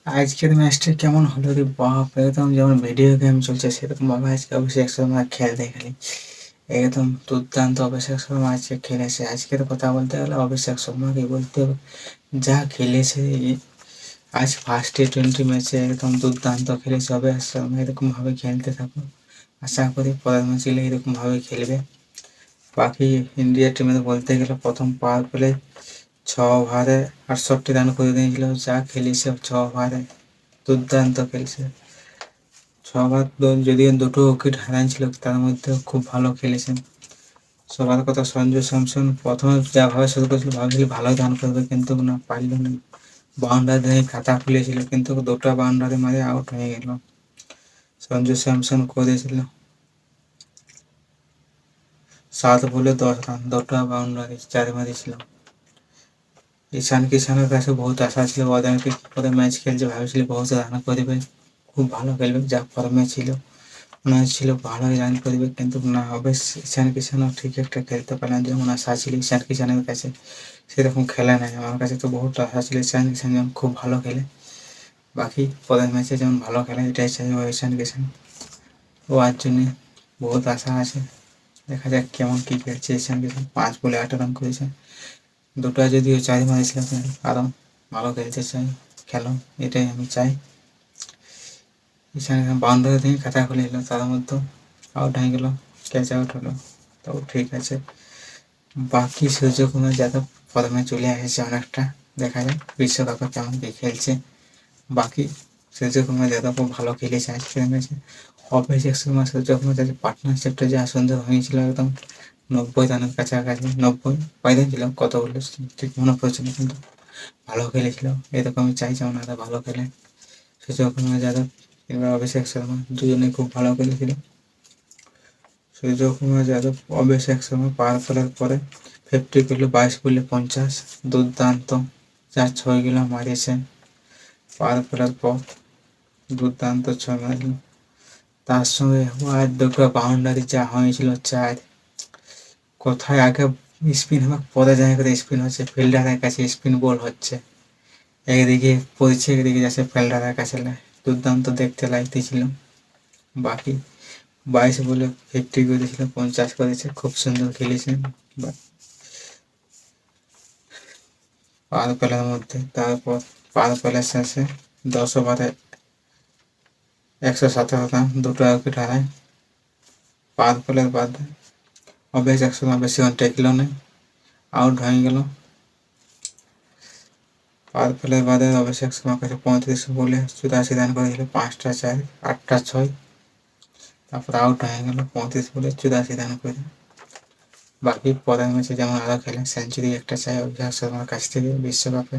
আজকের ম্যাচটা কেমন হলো রে বাপ! একদম যেমন ভিডিও গেম চলছে সেরকম ভাবে আজকে অভিষেক শর্মা খেলতে গেলে একদম দুর্দান্ত অভিষেক শর্মা আজকে খেলেছে। আজকের কথা বলতে গেলে অভিষেক শর্মাকে বলতে হবে, যা খেলেছে আজ ফার্স্ট টি-20 ম্যাচে একদম দুর্দান্ত খেলেছে অভিষেক শর্মা। এরকমভাবে খেলতে থাকো, আশা করি পরের ম্যাচে এরকমভাবে খেলবে। বাকি ইন্ডিয়া টিমে বলতে গেলে প্রথম পাওয়ার প্লে 6 ওভারে 68 রান করে দিয়েছিল। যা খেলেছে 6 ওভারে দুর্দান্ত খেলছে। 6 ওভার যদিও 2টো উইকেট হারাইছিল, তার মধ্যেও খুব ভালো খেলেছেন। সবার কথা সঞ্জু স্যামসন প্রথমে যাভাবে শুরু করেছিল, ভাবছিল ভালো রান করবে, কিন্তু না, পারল না। বাউন্ডারি দিয়ে খাতা খুলেছিল, কিন্তু 2টা বাউন্ডারি মারে আউট হয়ে গেল। সঞ্জু স্যামসন করেছিল 7 বলে 10 রান, 2টা বাউন্ডারি 4 মারিছিল। ঈশান কিষানের কাছে বহুত আশা ছিল, অধিনায়ক পরে ম্যাচ খেলছে, ভাবছিল বহুত রান করবে, খুব ভালো খেলবে, যা ফর্মে ছিল মনে হচ্ছিল ভালোই রান করবে, কিন্তু না হবে। ঈশান কিষানও ঠিক একটা খেলতে পারলেন, যেমন আশা ছিল ঈশান কিষানের কাছে সেরকম খেলে নাই। আমার কাছে তো বহুত আশা ছিল ঈশান কিষান যেমন খুব ভালো খেলে। বাকি পরের ম্যাচে যেমন ভালো খেলে এটাই চাইব ঈশান কিষান, ও আর জন্যে বহুত আশা আছে। দেখা যাক কেমন কী খেলছে ঈশান কিষান। 5 বলে 8 রান করেছে, 2টা যদিও 4 মারিছিল, আরও ভালো খেলতে চাই, খেলো, এটাই আমি চাই। ঈশান কিষান বাউন্ডারি থেকে খাতা খুলে এলো, তার মধ্যে আউট হয়ে গেল, ক্যাচ আউট হলো, তাও ঠিক আছে। বাকি সূর্যকুমার যাদব ফর্মে চলে এসেছে অনেকটা, দেখা যাক বিশ্বকাপে কেমন কী খেলছে। বাকি সূর্যকুমার যাদব খুব ভালো খেলেছে আজকের ম্যাচে। অভিষেক শর্মা সূর্যকুমার যাদব পার্টনারশিপটা যা সুন্দর হয়েছিল, একদম 90 রানের কাছাকাছি, 90 বাইরে ছিল কতগুলো ঠিক মনে পড়ছে না, কিন্তু ভালো খেলেছিল। এরকমই চাই যে ওনারা ভালো খেলে। সূর্যকুমার যাদব কিংবা অভিষেক শর্মা দুজনেই খুব ভালো খেলেছিল। সূর্যকুমার যাদব অভিষেক শর্মা পাওয়ার প্লের পরে 50 করলো, 22 বলে 50, দুর্দান্ত, যা 6 মারিয়েছে পাওয়ার প্লের পর, দুর্দান্ত 6 মারল। তার সঙ্গে আর 2টো বাউন্ডারি যা হয়েছিল 4, কোথায় আগে স্পিন হবে, পরে জায়গা করে স্পিন হচ্ছে, ফিল্ডারের কাছে স্পিন বল হচ্ছে, একদিকে পড়ছে একদিকে যাচ্ছে ফিল্ডারের কাছে, দুর্দান্ত দেখতে লাগতেছিল। বাকি 22 বলে 50 করেছিল, 50 করেছে, খুব সুন্দর খেলেছেন পাওয়ার প্লের মধ্যে। তারপর পাওয়ার প্লের শেষে 10 ওভারে 117 রান, 2টো উইকেট হারায়। পাওয়ার প্লের বাদে অভিষেক শর্মা বেশিক্ষণ টেকল না, আউট হয়ে গেল। পাওয়ার প্লের বাদে অভিষেক শর্মার কাছে 35 বলে 84 রান করেছিল, 5টা 4, 8টা 6, তারপর আউট হয়ে গেল 35 বলে 84 রান করে। বাকি পরের ম্যাচে যেমন আরও খেলে, সেঞ্চুরি একটা চাই অভিষেক শর্মার কাছ থেকে বিশ্বকাপে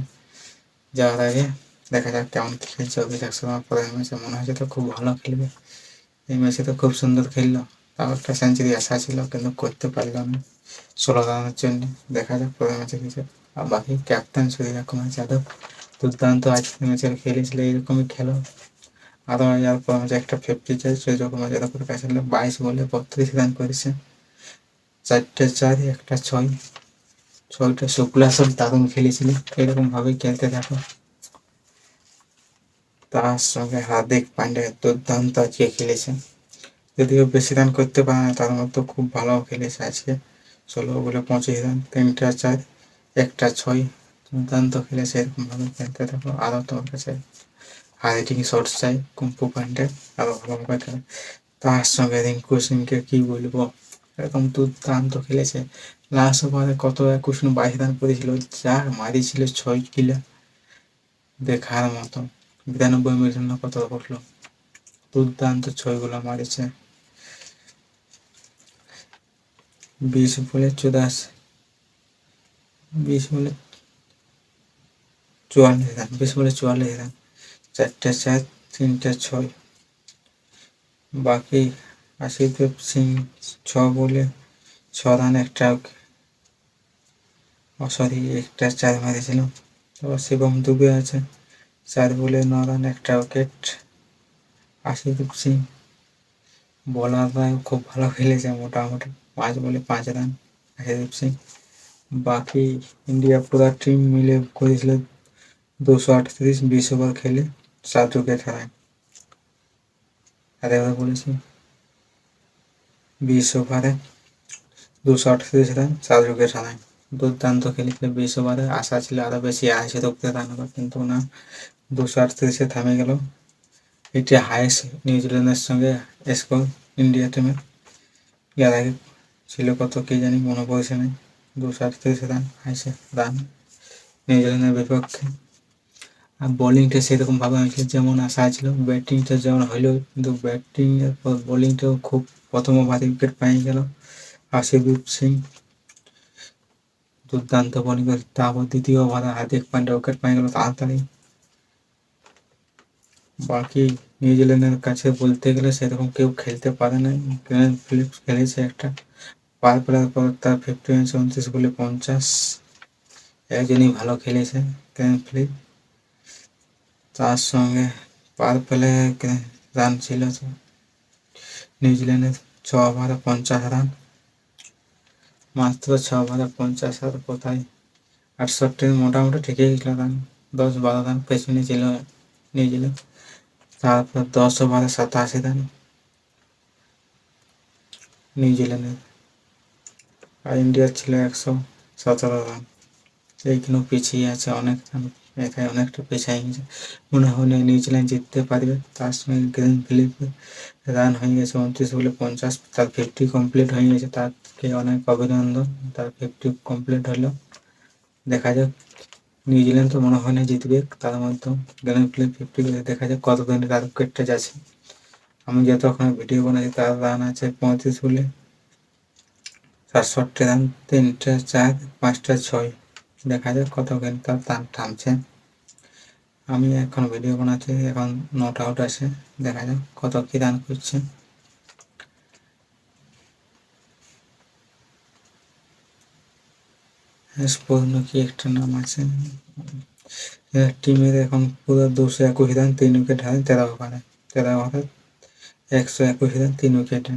যাওয়ার আগে। দেখা যাক কেমন কী খেলছে অভিষেক শর্মা পরের ম্যাচে, মনে হচ্ছে তো খুব ভালো খেলবে। এই ম্যাচে তো খুব সুন্দর খেললো, তাও একটা সেঞ্চুরি আশা ছিল, কিন্তু করতে পারল না 16 রানের জন্য। দেখা যাক পরের ম্যাচে কিছু। আর বাকি ক্যাপ্টেন সূর্যকুমার যাদব দুর্দান্ত আজকের ম্যাচে খেলেছিল, এরকমই খেলো আরও। আর পরের ম্যাচে একটা 50 চাই সূর্যকুমার যাদবের কাছে, 22 বলে 32 রান করেছে, 4টে 4, একটা 6, 6টা শুক্লা সব দারুণ খেলেছিল। এরকমভাবেই খেলতে থাকো। তার সঙ্গে হার্দিক পান্ডিয়া দুর্দান্ত আজকে খেলেছে, যদিও বেশি রান করতে পারে না, তার মধ্যে খুব ভালো খেলেছে আজকে। 16 বলে 25 রান, 3টা 4, একটা 6, দুর্দান্ত খেলেছে। এরকমভাবে খেলতে থাকো। আরও তোমার কাছে হাইটিং শটস চাই কুম্পু পান্ডে, আরও ভালোভাবে খেলে। তার সঙ্গে রিঙ্কু সিংকে কী বলবো, এরকম দুর্দান্ত খেলেছে। লাস্ট ওভারে কত 21 রান করেছিল, যা মারিছিল 6 দেখার মতো। 92 মিনিট না কত করলো, দুর্দান্ত 6 মারিছে। 20 বলে 84, 20 বলে 44 রান, 20 বলে 44 রান, 4টে 4, 3টে 6। বাকি আশিদীপ সিং 6 বলে 6 রান, একটা সরি একটা 4 মারিছিল। তারপর শিবম দুবে আছে 4 বলে 9 রান, একটা উইকেট। আশিদীপ সিং বোলাররাও খুব ভালো খেলেছে মোটামুটি, 5 বলে 5 রান আশিদীপ সিং। বাকি ইন্ডিয়া পুরা টিম মিলে করেছিল 238, 20 ওভার খেলে 7 উইকেট হারায়। আর এবার বলেছি 20 ওভারে 238 রান 7 উইকেট হারায়। দুর্দান্ত খেলেছে 20 ওভারে, আশা ছিল আরও বেশি 80 রান হবে, কিন্তু না, 238-এ থেমে গেল। এটি হাইয়েস্ট নিউজিল্যান্ডের সঙ্গে স্কোর ইন্ডিয়া টিমের। এর আগে ছিল কত কি জানি, মনে পড়ছে না। 238 রান হাইয়েস্ট রান নিউজিল্যান্ডের বিপক্ষে। আর বোলিংটা সেরকমভাবে হয়েছিল যেমন আশা ছিল, ব্যাটিংটা যেমন হইল, কিন্তু ব্যাটিংয়ের পর বোলিংটাও খুব, প্রথম ওভারে উইকেট পেয়ে গেল আশিদীপ সিং, দুর্দান্ত বোলিং করে। তারপর দ্বিতীয় ওভারে হার্দিক পান্ডিয়া উইকেট পেয়ে গেল তাড়াতাড়ি। বাকি নিউজিল্যান্ডের কাছে বলতে গেলে সেরকম কেউ খেলতে পারে না। গ্লেন ফিলিপস খেলেছে একটা, পার প্লেয়ার পর তার 59 বলে 50, একজনই ভালো খেলেছে গ্লেন ফিলিপ। তার সঙ্গে পার প্লে রান ছিল নিউজিল্যান্ডের 6 ওভারে 50 রান, মাত্র 6 ওভারে 50 আর কোথায় 68, মোটামুটি ঠিকই ছিল রান, 10-12 রান পেছনে ছিল নিউজিল্যান্ড। তারপর 10 ওভারে 87 রান নিউজিল্যান্ডের, আর ইন্ডিয়ার ছিল 117 রান। এইখানেও পিছিয়ে আছে অনেক রান, এখানে অনেকটা পিছিয়ে গেছে। মনে হয় না নিউজিল্যান্ড জিততে পারবে। তার সঙ্গে গ্লেন ফিলিপের রান হয়ে গেছে 29 বলে 50, তার 50 কমপ্লিট হয়ে গেছে, তাকে অনেক অভিনন্দন, তার 50 কমপ্লিট হলো। দেখা যাক, নিউজিল্যান্ড তো মনে হয় না জিতবে, তার মধ্যে গ্লেন ফিলিপ 50 করে, দেখা যাক কতদিনে তার উইকেটটা যাচ্ছে। আমি যতক্ষণ ভিডিও বানাচ্ছি তার রান আছে 35 বলে 67 রান, 3টা 4, 5টা 6। দেখা যাক কতক্ষণ তার রান থামছে। আমি এখন ভিডিও বানাচ্ছি, এখন নট আউট আছে, দেখা যাক কত কি রান করছে। স্পর্ণ কি একটা নাম আছে টিমের, এখন পুরো 221 রান 3 উইকেট হারে 13 ওভারে, 121 রান 3 উইকেটে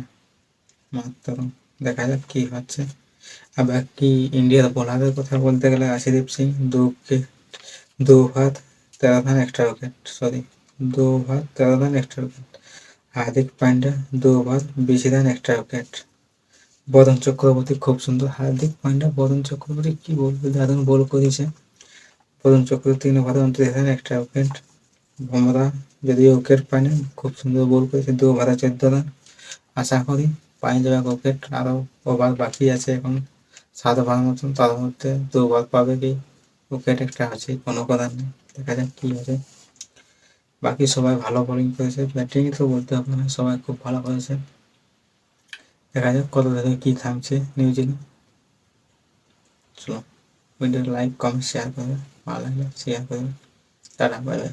মাত্র। দেখা যাক কি হচ্ছে। আর বাকি ইন্ডিয়ার বোলারের কথা বলতে গেলে আশিদীপ সিং 2 উইকেট, 2 ওভার 13 রান একটা উইকেট, 2 ওভার 13 রান একটা wicket. Hardik Pandya 2 over 20 run একটা উইকেট। বরুণ চক্রবর্তী খুব সুন্দর, হার্দিক পান্ডিয়া বরুণ চক্রবর্তী কি বলবো, দারুণ বল করেছে। বরুণ চক্রবর্তী 3 ওভারে 29 রান একটা উইকেট। বুমরা যদিও উইকেট পায়নি, খুব সুন্দর বল করেছে, 2 ওভারে 14 রান। আশা করি পাই যাবে উইকেট, আরও ওভার বাকি আছে এখন 7 ওভার মতন, তার মধ্যে 2 ওভার পাবে কি, উইকেট একটা আছে, কোনো কথা নেই, দেখা যাক কী হয়েছে। বাকি সবাই ভালো বোলিং করেছে, ব্যাটিং তো বলতে হবে না, সবাই খুব ভালো করেছে। দেখা যাক কত ধরে কী থামছে নিউজিল্যান্ড। চলো, ভিডিও লাইক কমেন্ট শেয়ার করবে, ভালো লাগলে শেয়ার করবে। Tata, bye bye.